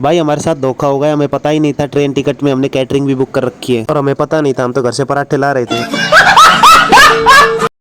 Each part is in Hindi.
भाई हमारे साथ धोखा हो गया, हमें पता ही नहीं था ट्रेन टिकट में हमने कैटरिंग भी बुक कर रखी है और हमें पता नहीं था, हम तो घर से पराठे ला रहे थे।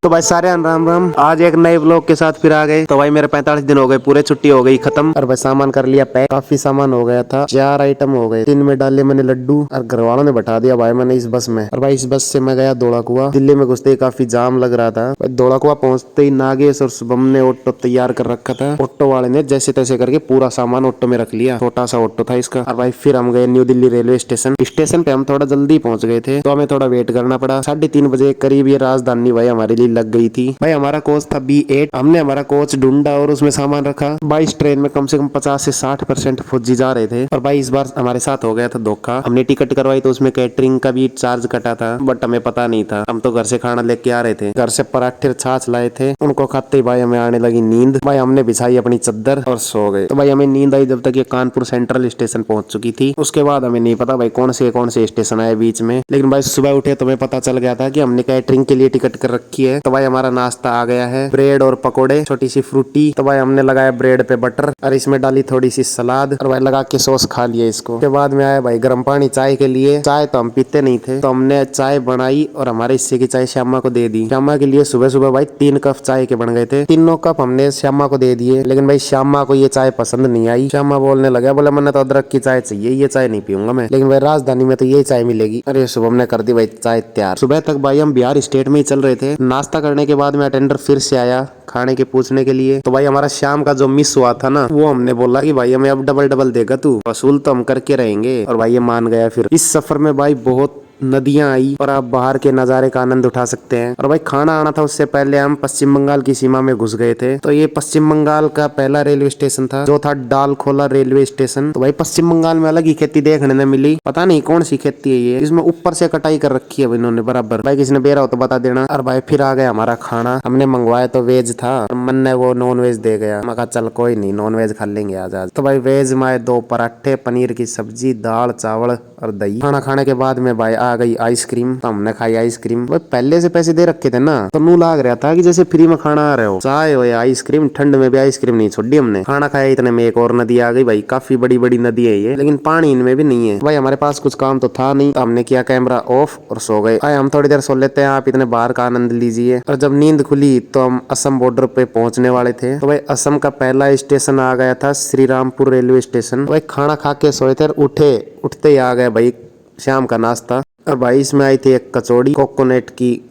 तो भाई सारे राम राम, आज एक नए ब्लॉग के साथ फिर आ गए। तो भाई मेरे 45 दिन हो गए पूरे, छुट्टी हो गई खत्म और भाई सामान कर लिया पैक। काफी सामान हो गया था, 4 आइटम हो गए। 3 में डाले मैंने लड्डू और घर वालों ने बैठा दिया भाई मैंने इस बस में। और भाई इस बस से मैं गया धौला कुआं। दिल्ली में घुसते ही काफी जाम लग रहा था। धौला कुआं पहुंचते ही नागेश और शुभम ने ऑटो तैयार कर रखा था। ऑटो वाले ने जैसे तैसे करके पूरा सामान ऑटो में रख लिया, छोटा सा ऑटो था इसका। और भाई फिर हम गए new Delhi railway station. Station पे हम थोड़ा जल्दी पहुंच गए थे तो हमें थोड़ा वेट करना पड़ा। 3:30 बजे करीब ये राजधानी भाई हमारे लिए लग गई थी। भाई हमारा कोच था B8। हमने हमारा कोच ढूंढा और उसमें सामान रखा। भाई इस ट्रेन में कम से कम 50 से 60% फौजी जा रहे थे। और भाई इस बार हमारे साथ हो गया था धोखा। हमने टिकट करवाई तो उसमें कैटरिंग का भी चार्ज कटा था, बट हमें पता नहीं था। हम तो घर से खाना लेके आ रहे थे, घर से पराठे छाछ लाए थे। उनको खाते ही भाई हमें आने लगी नींद। भाई हमने बिछाई अपनी चद्दर और सो गए। तो भाई हमें नींद आई जब तक ये कानपुर सेंट्रल स्टेशन पहुंच चुकी थी। उसके बाद हमें नहीं पता भाई कौन से स्टेशन आए बीच में। लेकिन भाई सुबह उठे तो हमें पता चल गया था कि हमने कैटरिंग के लिए टिकट कर रखी है। तो भाई हमारा नाश्ता आ गया है, ब्रेड और पकोड़े, छोटी सी फ्रूटी। तो भाई हमने लगाया ब्रेड पे बटर और इसमें डाली थोड़ी सी सलाद और भाई लगा के सॉस खा लिया इसको। उसके बाद में आया भाई गर्म पानी चाय के लिए। चाय तो हम पीते नहीं थे तो हमने चाय बनाई और हमारे हिस्से की चाय श्यामा को दे दी। श्यामा के लिए सुबह सुबह भाई 3 कप चाय के बन गए थे। तीनों कप हमने श्यामा को दे दिए। लेकिन भाई श्यामा को ये चाय पसंद नहीं आई। श्यामा बोलने लगा, बोले मैंने तो अदरक की चाय चाहिए, ये चाय नहीं पीऊंगा मैं। लेकिन भाई राजधानी में तो ये चाय मिलेगी। अरे शुभम ने कर दी भाई चाय तैयार। सुबह तक भाई हम बिहार स्टेट में ही चल रहे थे। नाश्ता करने के बाद में अटेंडर फिर से आया खाने के पूछने के लिए। तो भाई हमारा शाम का जो मिस हुआ था ना, वो हमने बोला कि भाई हमें अब डबल देगा तू, वसूल तो हम करके रहेंगे। और भाई ये मान गया। फिर इस सफर में भाई बहुत नदियां आई और आप बाहर के नजारे का आनंद उठा सकते हैं। और भाई खाना आना था उससे पहले हम पश्चिम बंगाल की सीमा में घुस गए थे। तो ये पश्चिम बंगाल का पहला रेलवे स्टेशन था, जो था डालखोला रेलवे स्टेशन। तो भाई पश्चिम बंगाल में अलग ही खेती देखने ने मिली, पता नहीं कौन सी खेती है ये, इसमें ऊपर से कटाई कर रखी है इन्होंने बराबर। भाई किसी ने बेरा हो तो बता देना। और भाई फिर आ गया हमारा खाना। हमने मंगवाया तो वेज था, मन ने वो नॉन वेज दे गया। मैं कहा चल कोई नहीं, नॉन वेज खा लेंगे आज। तो भाई वेज में 2 पराठे, पनीर की सब्जी, दाल चावल और दही। खाना खाने के बाद में भाई आ गई आइसक्रीम। तो हमने खाई आइसक्रीम। भाई पहले से पैसे दे रखे थे ना, तो मुंह लाग रहा था कि जैसे फ्री में खाना आ रहे हो। चाय हो या आइसक्रीम, ठंड में भी आइसक्रीम नहीं छोड़ी हमने। खाना खाया इतने में एक और नदी आ गई। भाई काफी बड़ी बड़ी नदी है ये, लेकिन पानी इनमें भी नहीं है। भाई हमारे पास कुछ काम तो था नहीं, तो हमने किया कैमरा ऑफ और सो गए। आए हम थोड़ी देर सो लेते हैं, आप इतने बाहर का आनंद लीजिए। और जब नींद खुली तो हम असम बॉर्डर पे पहुंचने वाले थे। तो भाई असम का पहला स्टेशन आ गया था श्री रामपुर रेलवे स्टेशन। भाई खाना खा के सोए थे, उठते ही आ गए भाई शाम का नाश्ता। और भाई इसमें आई थी एक कचौड़ी, कोकोनट की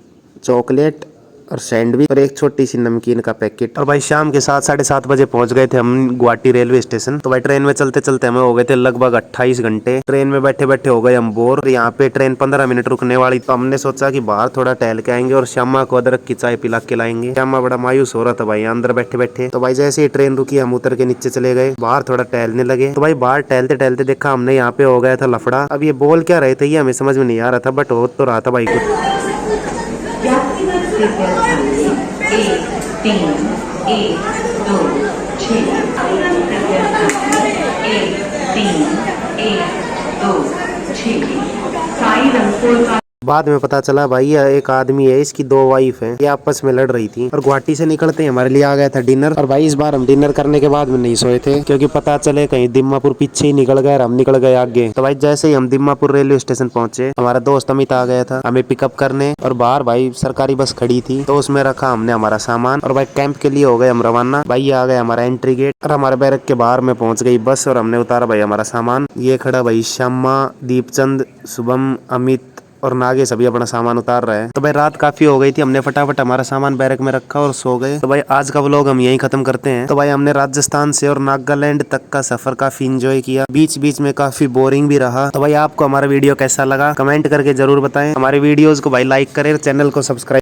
चॉकलेट और सैंडविच और एक छोटी सी नमकीन का पैकेट। और भाई शाम के 7-7:30 बजे पहुंच गए थे हम गुवाहाटी रेलवे स्टेशन। तो भाई ट्रेन में चलते चलते हमें हो गए थे लगभग 28 घंटे। ट्रेन में बैठे बैठे हो गए हम बोर। यहाँ पे ट्रेन 15 मिनट रुकने वाली, तो हमने सोचा कि बाहर थोड़ा टहल के आएंगे और श्यामा को अदरक की चाय पिला के लाएंगे। श्यामा बड़ा मायूस हो रहा था भाई अंदर बैठे बैठे। तो भाई जैसे ही ट्रेन रुकी हम उतर के नीचे चले गए, बाहर थोड़ा टहलने लगे। तो भाई बाहर टहलते टहलते देखा हमने यहाँ पे हो गया था लफड़ा। अब ये बोल क्या रहे थे ये हमें समझ में नहीं आ रहा था, बट हो तो रहा था भाई कुछ। 1-3-1-2-6 बाद में पता चला भाई ये एक आदमी है, इसकी 2 वाइफ हैं, ये आपस में लड़ रही थी। और गुवाहाटी से निकलते ही हमारे लिए आ गया था डिनर। और भाई इस बार हम डिनर करने के बाद में नहीं सोए थे, क्योंकि पता चले कहीं दीमापुर पीछे ही निकल गए और हम निकल गए आगे। तो भाई जैसे ही हम दीमापुर रेलवे स्टेशन पहुंचे, हमारा दोस्त अमित आ गया था हमें पिकअप करने। और बाहर भाई सरकारी बस खड़ी थी, तो उसमें रखा हमने हमारा सामान। और भाई कैंप के लिए हो गए हम रवाना। भाई ये आ गया हमारा एंट्री गेट और हमारे बैरक के बाहर में पहुंच गई बस। और हमने उतारा भाई हमारा सामान। ये खड़ा भाई श्यामा, दीपचंद, शुभम, अमित और नागे सभी अपना सामान उतार रहे हैं। तो भाई रात काफी हो गई थी, हमने फटाफट हमारा सामान बैरक में रखा और सो गए। तो भाई आज का व्लॉग हम यहीं खत्म करते हैं। तो भाई हमने राजस्थान से और नागालैंड तक का सफर काफी एंजॉय किया, बीच बीच में काफी बोरिंग भी रहा। तो भाई आपको हमारा वीडियो कैसा लगा कमेंट करके जरूर बताएं। हमारे वीडियोस को भाई लाइक करें, चैनल को सब्सक्राइब